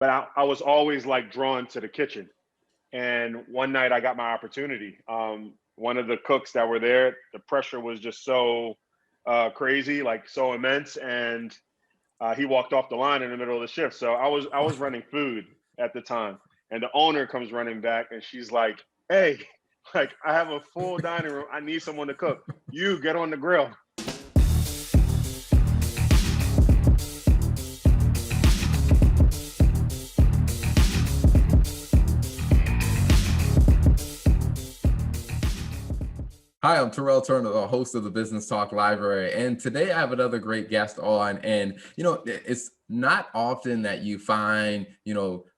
but I was always like drawn to the kitchen. And one night I got my opportunity. One of the cooks that were there, the pressure was just so crazy, like so immense, and he walked off the line in the middle of the shift. So I was running food at the time, and the owner comes running back, and she's like, "Hey, like I have a full dining room. I need someone to cook. You get on the grill." Hi, I'm Terrell Turner, the host of the Business Talk Library. And today I have another great guest on. And, it's not often that you find,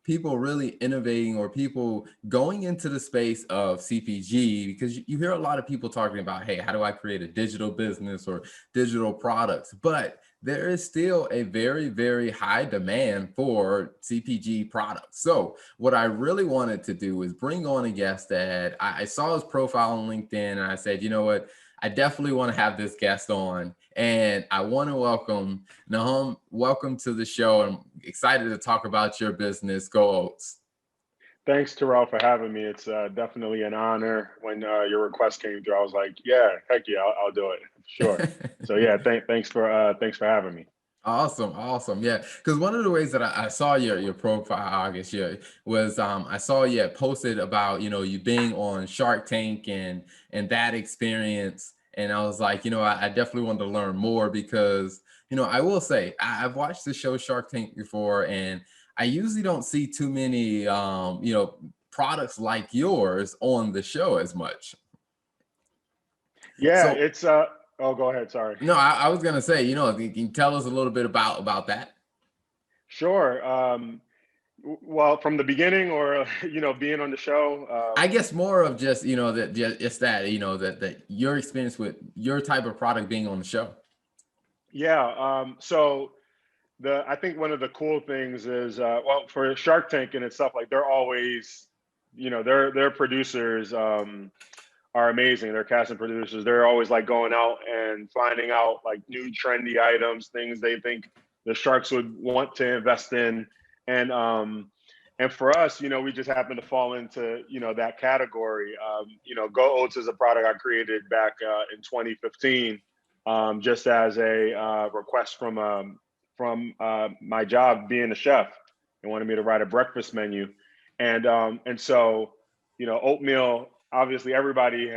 people really innovating or people going into the space of CPG, because you hear a lot of people talking about, hey, how do I create a digital business or digital products? But there is still a very, very high demand for CPG products. So what I really wanted to do is bring on a guest that I saw his profile on LinkedIn, and I said, you know what? I definitely want to have this guest on, and I want to welcome Nahum. Welcome to the show. I'm excited to talk about your business, Go Oats. Thanks, Terrell, for having me. It's definitely an honor. When your request came through, I was like, "Yeah, heck yeah, I'll do it, sure." So yeah, thanks for having me. Awesome, awesome. Yeah, because one of the ways that I saw your profile, I guess, yeah, was I saw you had posted about you being on Shark Tank and that experience, and I was like, I definitely wanted to learn more because I will say I've watched the show Shark Tank before, and I usually don't see too many products like yours on the show as much. Yeah, So it's Oh, go ahead. Sorry. no, I was gonna say, if you can tell us a little bit about that. Sure. Well, from the beginning, or being on the show. I guess more of just that just that that your experience with your type of product being on the show. Yeah. So the I think one of the cool things is, well, for Shark Tank and stuff, like they're always, their producers are amazing. Their casting producers, they're always like going out and finding out like new trendy items, things they think the sharks would want to invest in, and for us, we just happen to fall into that category. Go Oats is a product I created back in 2015, just as a request from my job being a chef. They wanted me to write a breakfast menu, and so oatmeal. Obviously, everybody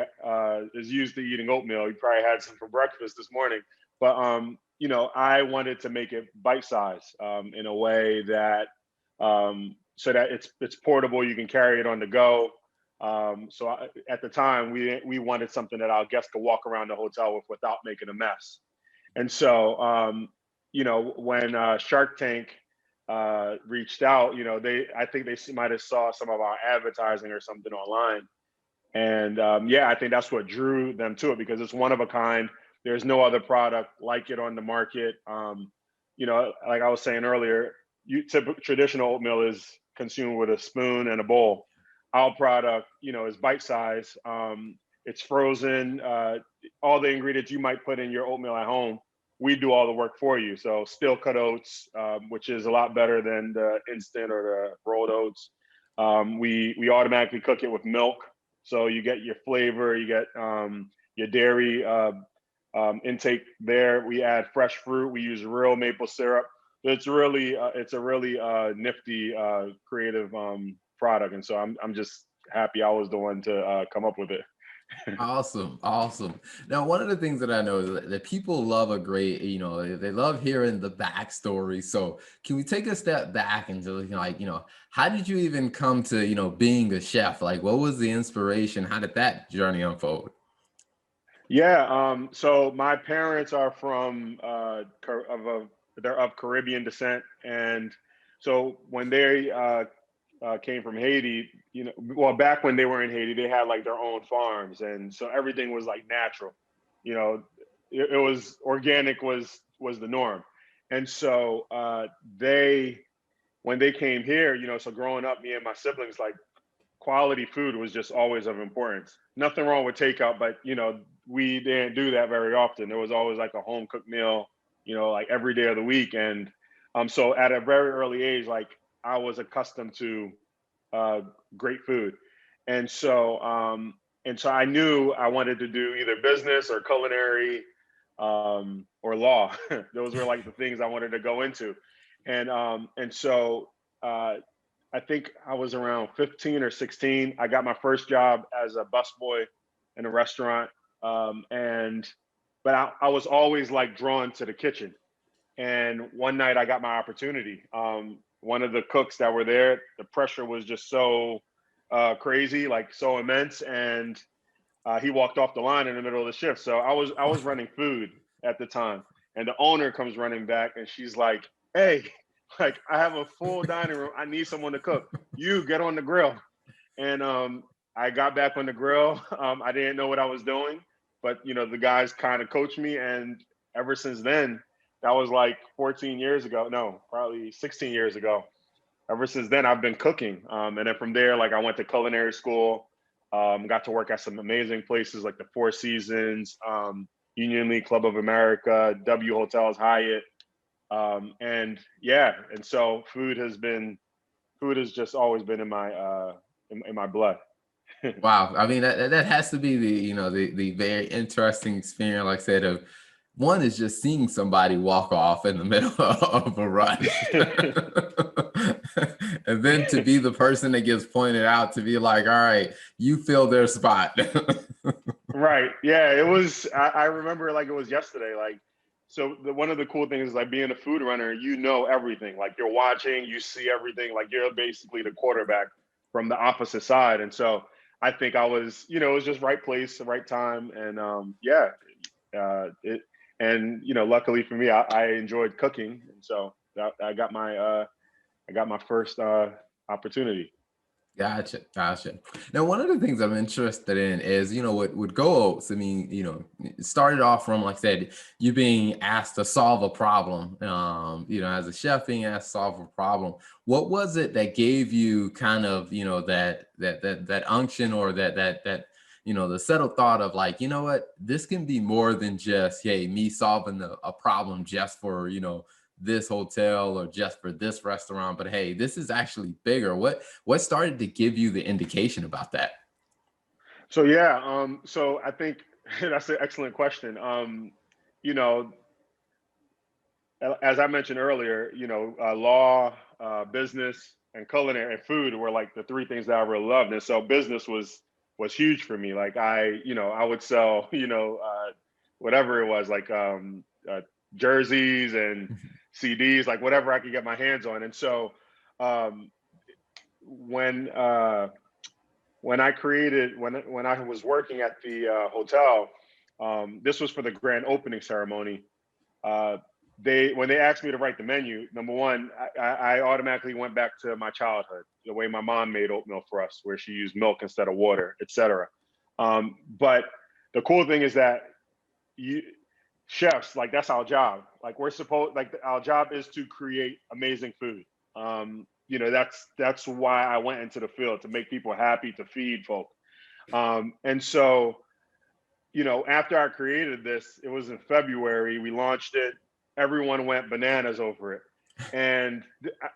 is used to eating oatmeal. You probably had some for breakfast this morning, but I wanted to make it bite size in a way that so that it's portable. You can carry it on the go. At the time, we wanted something that our guests could walk around the hotel with without making a mess. And so, when Shark Tank reached out, they I think they might have saw some of our advertising or something online, and yeah, I think that's what drew them to it because it's one of a kind. There's no other product like it on the market. Like I was saying earlier, traditional oatmeal is consumed with a spoon and a bowl. Our product, is bite size. It's frozen. All the ingredients you might put in your oatmeal at home, we do all the work for you. So still cut oats, which is a lot better than the instant or the rolled oats. We automatically cook it with milk, so you get your flavor, you get your dairy intake there. We add fresh fruit. We use real maple syrup. It's a really nifty, creative product, and so I'm just happy I was the one to come up with it. Awesome, awesome. Now, one of the things that I know is that people love a great, they love hearing the backstory. So, can we take a step back and just, how did you even come to, being a chef? Like, what was the inspiration? How did that journey unfold? Yeah. So my parents are from they're of Caribbean descent, and so when they came from Haiti, well, back when they were in Haiti, they had like their own farms, and so everything was like natural. You know, it was organic was the norm, and so they when they came here, so growing up, me and my siblings, like quality food was just always of importance. Nothing wrong with takeout, but we didn't do that very often. It was always like a home cooked meal, like every day of the week. And so at a very early age, like I was accustomed to uh, great food. And so, I knew I wanted to do either business or culinary, or law. Those were like the things I wanted to go into. And I think I was around 15 or 16. I got my first job as a busboy in a restaurant. And but I was always like drawn to the kitchen. And one night I got my opportunity. One of the cooks that were there, the pressure was just so crazy, like so immense, and he walked off the line in the middle of the shift. So I was running food at the time, and the owner comes running back, and she's like, "Hey, like I have a full dining room. I need someone to cook. You get on the grill." And I got back on the grill. I didn't know what I was doing, but the guys kind of coached me, and ever since then, that was like 14 years ago. No, probably 16 years ago. Ever since then, I've been cooking. And then from there, like I went to culinary school, got to work at some amazing places like the Four Seasons, Union League Club of America, W Hotels, Hyatt. And yeah, and so food has just always been in my blood. Wow. I mean, that has to be the very interesting experience, like I said, of one is just seeing somebody walk off in the middle of a rush. And then to be the person that gets pointed out to be like, all right, you fill their spot. Right. Yeah. It was. I remember like it was yesterday. Like, so one of the cool things is like being a food runner. You know everything. Like you're watching. You see everything. Like you're basically the quarterback from the opposite side. And so I think I was. It was just right place, the right time, and yeah. It and luckily for me, I enjoyed cooking, and so I got my first opportunity. Gotcha. Now, one of the things I'm interested in is, with Go Oats, I mean, it started off from, like I said, you being asked to solve a problem, as a chef being asked to solve a problem. What was it that gave you kind of, that unction, or the settled thought of like, you know what, this can be more than just, hey, me solving a problem just for, this hotel or just for this restaurant, but hey, this is actually bigger. What started to give you the indication about that? So yeah, so I think that's an excellent question. You know, as I mentioned earlier, law, business, and culinary and food were like the three things that I really loved, and so business was huge for me. Like I would sell, whatever it was, like jerseys and CDs, like whatever I could get my hands on. And so um, when when I was working at the hotel, this was for the grand opening ceremony. Uh, when they asked me to write the menu, number one, I automatically went back to my childhood, the way my mom made oatmeal for us, where she used milk instead of water, etc. But the cool thing is that you chefs, like that's our job. Like our job is to create amazing food. That's why I went into the field, to make people happy, to feed folk. And so after I created this, it was in February, we launched it. Everyone went bananas over it. And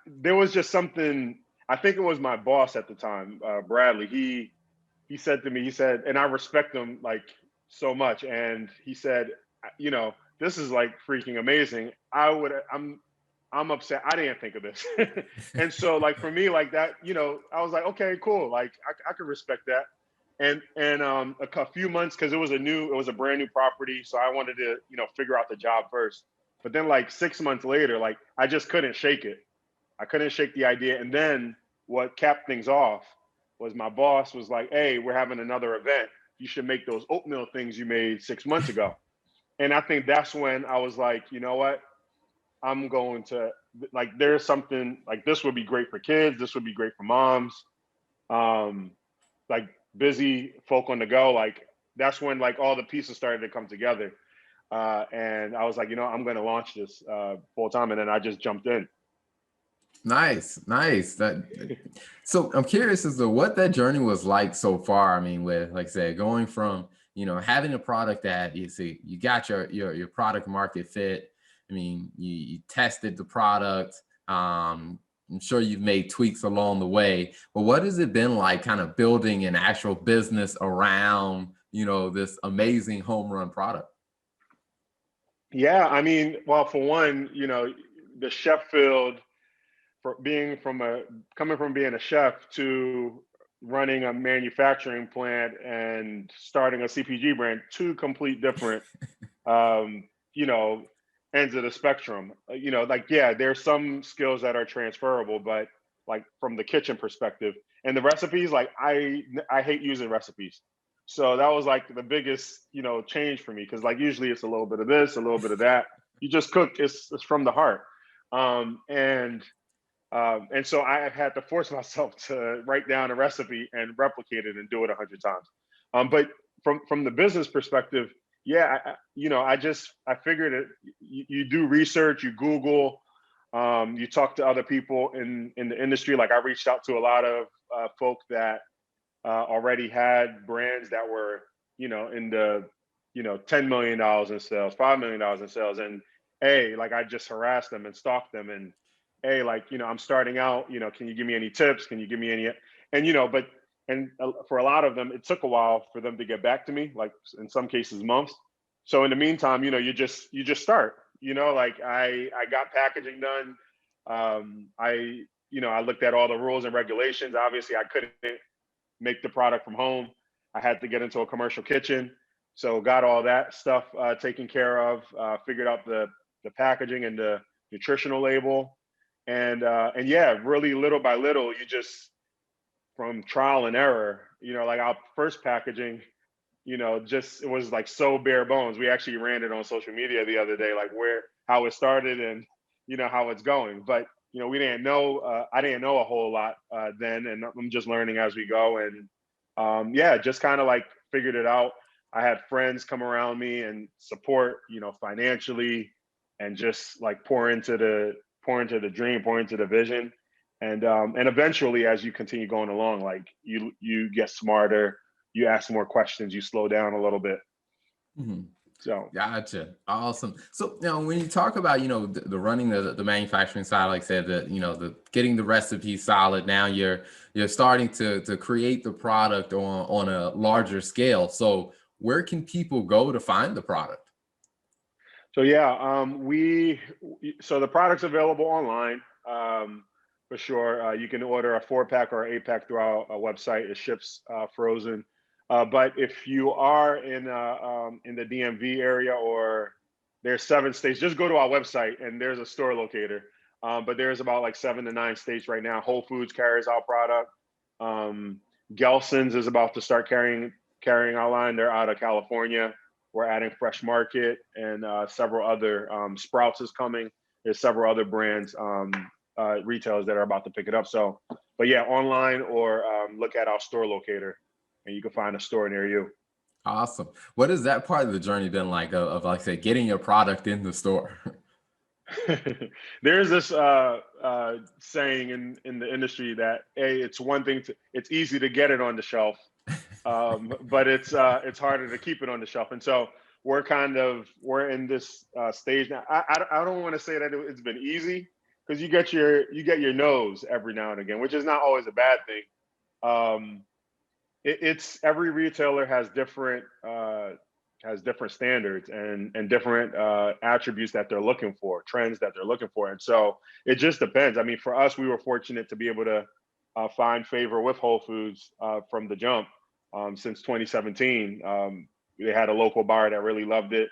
there was just something, I think it was my boss at the time, Bradley. He said to me, he said, and I respect him like so much. And he said, this is like freaking amazing. I'm upset I didn't think of this. And so like for me, like that, I was like, okay, cool. Like I could respect that. And a few months, because it was a brand new property, so I wanted to figure out the job first. But then like 6 months later, like I just couldn't shake it. I couldn't shake the idea. And then what capped things off was my boss was like, hey, we're having another event. You should make those oatmeal things you made 6 months ago. And I think that's when I was like, you know what? I'm going to, like, there's something like this would be great for kids. This would be great for moms. Um, like busy folk on the go. Like that's when like all the pieces started to come together. And I was like, I'm going to launch this full time. And then I just jumped in. Nice. So I'm curious as to what that journey was like so far. I mean, with, like I said, going from, having a product that you see, you got your product market fit. I mean, you tested the product, I'm sure you've made tweaks along the way, but what has it been like kind of building an actual business around, this amazing home run product? Yeah, I mean, well, for one, the chef field, for being from a coming from being a chef to running a manufacturing plant and starting a CPG brand, two complete different um, you know, ends of the spectrum. Like yeah, there's some skills that are transferable, but like from the kitchen perspective and the recipes, like I hate using recipes. So that was like the biggest, change for me because like usually it's a little bit of this, a little bit of that. You just cook. It's from the heart. And so I had to force myself to write down a recipe and replicate it and do it 100 times. But from the business perspective, yeah, I figured it. You do research, you Google, you talk to other people in the industry. Like I reached out to a lot of folk that already had brands that were in the $10 million in sales, $5 million in sales, and like I just harassed them and stalked them and hey, like, I'm starting out, can you give me any tips? Can you give me any, and, for a lot of them, it took a while for them to get back to me, like in some cases months. So in the meantime, you just start, like I got packaging done. I looked at all the rules and regulations. Obviously I couldn't make the product from home. I had to get into a commercial kitchen. So got all that stuff taken care of, figured out the packaging and the nutritional label. And yeah, really little by little, you just from trial and error, like our first packaging, just it was like so bare bones. We actually ran it on social media the other day, like how it started and how it's going. But we didn't know. I didn't know a whole lot then, and I'm just learning as we go. And yeah, just kind of like figured it out. I had friends come around me and support, financially, and just like pour into the dream, pour into the vision. And eventually as you continue going along, like you get smarter, you ask more questions, you slow down a little bit. Mhm. So Gotcha. Awesome. So now when you talk about, the running the manufacturing side, like I said, the getting the recipe solid, now you're starting to create the product on a larger scale. So where can people go to find the product? so yeah, so the product's available online, for sure. You can order a 4-pack or 8-pack through our website. It ships frozen. But if you are in the DMV area, or there's 7 states, just go to our website and there's a store locator. But there's about like 7 to 9 states right now. Whole Foods carries our product. Um, Gelson's is about to start carrying our line. They're out of California. We're adding Fresh Market and several other, Sprouts is coming. There's several other brands, retailers that are about to pick it up. So, but yeah, online or look at our store locator and you can find a store near you. Awesome. What has that part of the journey been like like I said, getting your product in the store? There's this saying in the industry that it's one thing it's easy to get it on the shelf, but it's harder to keep it on the shelf. And so we're in this stage now. I don't want to say that it's been easy because you get your nose every now and again, which is not always a bad thing. Um, it's every retailer has different standards and different attributes that they're looking for, trends that they're looking for, and so it just depends. I mean, for us, we were fortunate to be able to find favor with Whole Foods from the jump. Since 2017, they had a local bar that really loved it,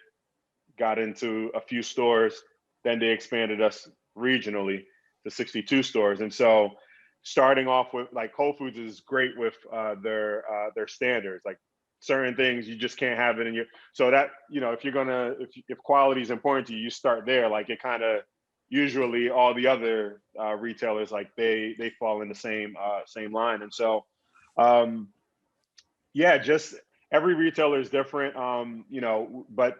got into a few stores, then they expanded us regionally to 62 stores, and so starting off with like Whole Foods is great with their standards. Like certain things you just can't have it in your. So that if you're gonna if quality is important to you, you start there. Like it kind of usually all the other retailers like they fall in the same line. And so um, yeah, just every retailer is different. But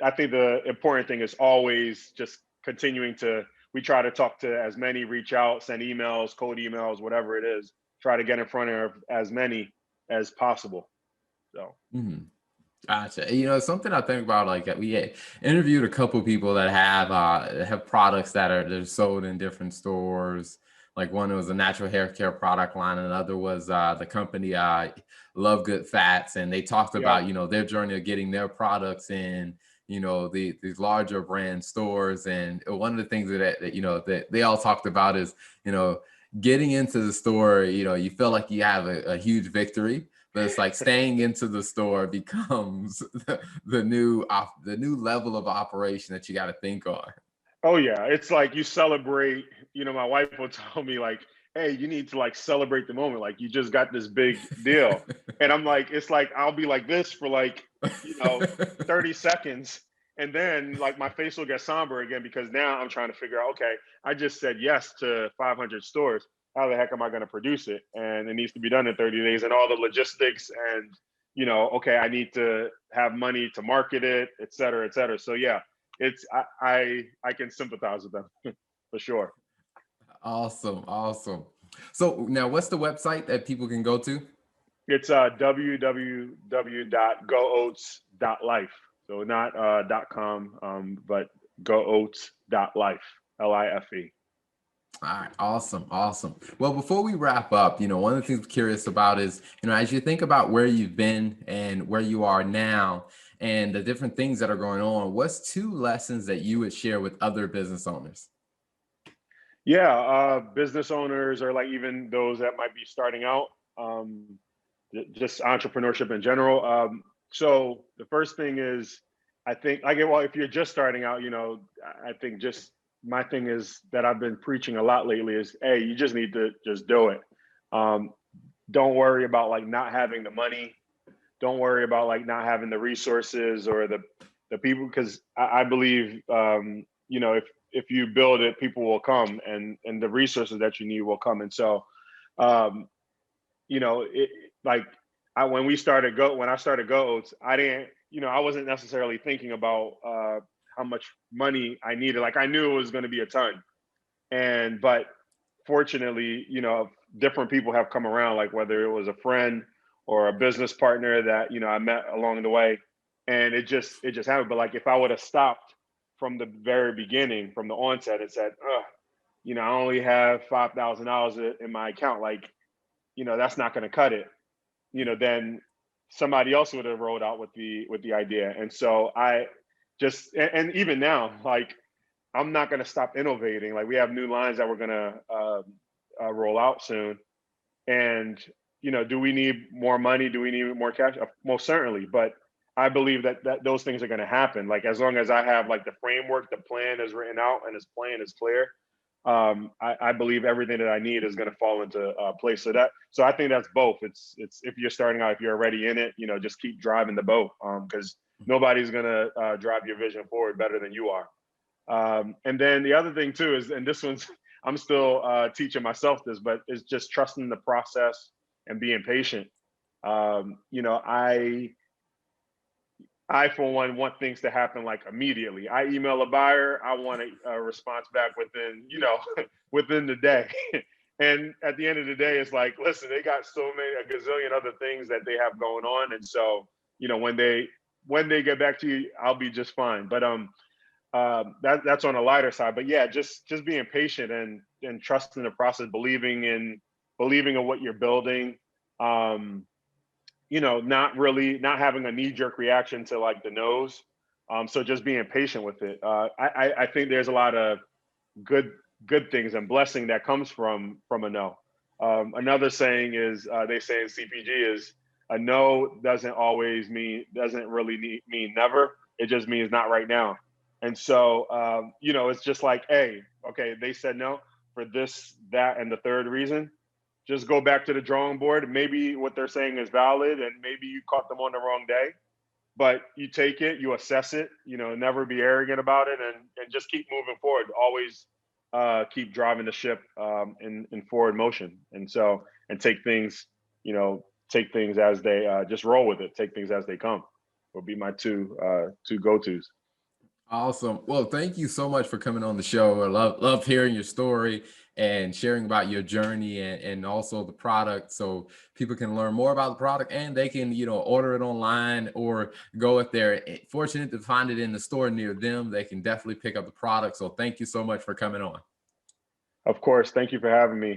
I think the important thing is always just continuing to. We try to talk to as many, reach out, send emails, cold emails, whatever it is. Try to get in front of as many as possible. So. Mhm. Gotcha. Something I think about, like we interviewed a couple people that have products that are they're sold in different stores, Like one was a natural hair care product line, and another was the company Love Good Fats, and they talked Yeah. about, you know, their journey of getting their products in, you know, these larger brand stores. And one of the things that you know that they all talked about is, you know, getting into the store, you know, you feel like you have a huge victory, but it's like staying into the store becomes the new level of operation that you got to think on. Oh yeah, it's like you celebrate. You know, my wife will tell me like, "Hey, you need to like celebrate the moment. Like you just got this big deal." And I'm like, it's like I'll be like this for like, you know, 30 seconds, and then like my face will get somber again because now I'm trying to figure out, okay, I just said yes to 500 stores. How the heck am I going to produce it? And it needs to be done in 30 days and all the logistics and, you know, okay, I need to have money to market it, et cetera, et cetera. So yeah, it's I can sympathize with them for sure. Awesome, awesome. So now, what's the website that people can go to? It's www.gooats.life. So not .com, but gooats.life, life. All right, awesome, awesome. Well, before we wrap up, you know, one of the things I'm curious about is, you know, as you think about where you've been and where you are now and the different things that are going on, what's two lessons that you would share with other business owners? Yeah, business owners or like even those that might be starting out, um, just entrepreneurship in general. So the first thing is, I think, I get well, if you're just starting out, you know, I think just my thing is that I've been preaching a lot lately is, hey, you just need to just do it. Um, don't worry about like not having the money. Don't worry about like not having the resources or the people, because I believe, you know, if you build it, people will come and the resources that you need will come. And so, um, you know, like when I started Go Oats, I didn't, you know, I wasn't necessarily thinking about how much money I needed. Like I knew it was going to be a ton, but fortunately, you know, different people have come around, like whether it was a friend or a business partner that, you know, I met along the way, and it just happened. But like if I would have stopped from the very beginning, from the onset, and said, you know, I only have $5,000 in my account, like, you know, that's not going to cut it, you know, then somebody else would have rolled out with the idea. And so I just and even now, like I'm not going to stop innovating. Like we have new lines that we're going to roll out soon. And you know, do we need more money? Do we need more cash? Most certainly. But I believe that those things are going to happen. Like as long as I have like the framework, the plan is written out, and his plan is clear. I believe everything that I need is going to fall into place. So I think that's both. It's if you're starting out, if you're already in it, you know, just keep driving the boat because nobody's going to drive your vision forward better than you are. And then the other thing too is, and this one's, I'm still teaching myself this, but it's just trusting the process and being patient. You know, I for one want things to happen like immediately. I email a buyer, I want a response back within, you know, within the day. And at the end of the day, it's like, listen, they got so many a gazillion other things that they have going on, and so you know when they get back to you, I'll be just fine. But that's on a lighter side. But yeah, just being patient and trusting the process, believing in what you're building. Um, you know, not having a knee jerk reaction to like the nose. So just being patient with it. I think there's a lot of good good things and blessing that comes from a no. Another saying is they say in CPG is a no doesn't really mean never. It just means not right now. And so you know, it's just like, hey, okay, they said no for this, that, and the third reason. Just go back to the drawing board. Maybe what they're saying is valid, and maybe you caught them on the wrong day. But you take it, you assess it. You know, never be arrogant about it, and just keep moving forward. Always keep driving the ship in forward motion, and so and take things, you know, take things as they just roll with it. Take things as they come. Will be my two go tos. Awesome. Well, thank you so much for coming on the show. I love hearing your story and sharing about your journey and also the product so people can learn more about the product and they can, you know, order it online or go if they're fortunate to find it in the store near them, they can definitely pick up the product. So thank you so much for coming on. Of course. Thank you for having me.